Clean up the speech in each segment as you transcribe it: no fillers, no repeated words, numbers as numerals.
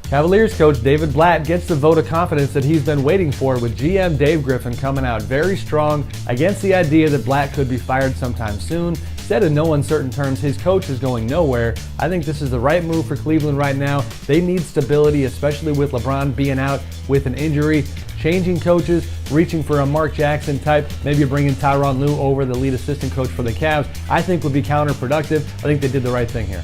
Cavaliers coach David Blatt gets the vote of confidence that he's been waiting for, with GM Dave Griffin coming out very strong against the idea that Blatt could be fired sometime soon. Said in no uncertain terms his coach is going nowhere. I think this is the right move for Cleveland right now. They need stability, especially with LeBron being out with an injury. Changing coaches, reaching for a Mark Jackson type, maybe bringing Tyronn Lue over, the lead assistant coach for the Cavs, I think would be counterproductive. I think they did the right thing here.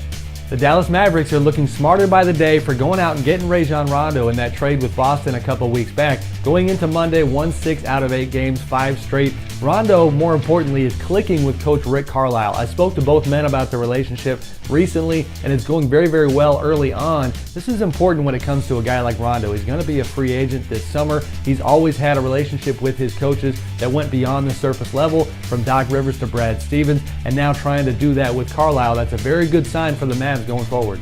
The Dallas Mavericks are looking smarter by the day for going out and getting Rajon Rondo in that trade with Boston a couple weeks back. Going into Monday, won 6 out of 8 games, 5 straight. Rondo, more importantly, is clicking with Coach Rick Carlisle. I spoke to both men about the relationship recently, and it's going very, very well early on. This is important when it comes to a guy like Rondo. He's going to be a free agent this summer. He's always had a relationship with his coaches that went beyond the surface level, from Doc Rivers to Brad Stevens, and now trying to do that with Carlisle. That's a very good sign for the Mavs going forward.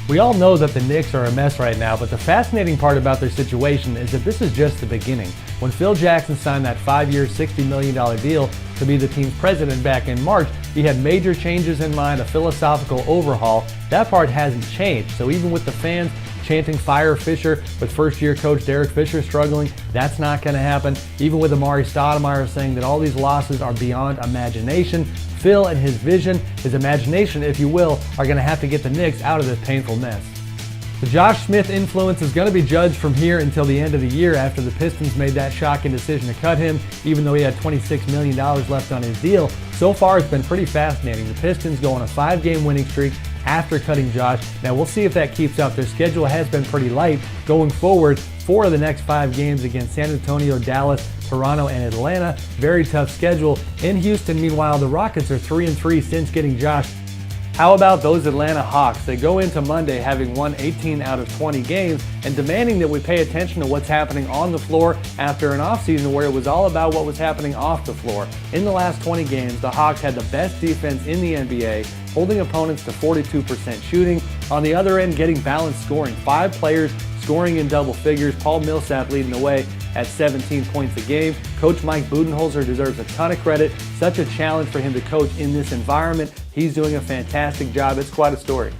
We all know that the Knicks are a mess right now, but the fascinating part about their situation is that this is just the beginning. When Phil Jackson signed that 5-year, $60 million deal to be the team's president back in March, he had major changes in mind, a philosophical overhaul. That part hasn't changed. So even with the fans chanting "Fire Fisher," with first-year coach Derek Fisher struggling, that's not going to happen. Even with Amar'e Stoudemire saying that all these losses are beyond imagination, Phil and his vision, his imagination, if you will, are going to have to get the Knicks out of this painful mess. The Josh Smith influence is going to be judged from here until the end of the year, after the Pistons made that shocking decision to cut him, even though he had $26 million left on his deal. So far, it's been pretty fascinating. The Pistons go on a 5-game winning streak after cutting Josh. Now, we'll see if that keeps up. Their schedule has been pretty light going forward. 4 of the next 5 games against San Antonio, Dallas, Toronto, and Atlanta. Very tough schedule. In Houston, meanwhile, the Rockets are 3-3 since getting Josh. How about those Atlanta Hawks? They go into Monday having won 18 out of 20 games and demanding that we pay attention to what's happening on the floor after an offseason where it was all about what was happening off the floor. In the last 20 games, the Hawks had the best defense in the NBA, holding opponents to 42% shooting. On the other end, getting balanced scoring. 5 players scoring in double figures. Paul Millsap leading the way at 17 points a game. Coach Mike Budenholzer deserves a ton of credit. Such a challenge for him to coach in this environment. He's doing a fantastic job. It's quite a story.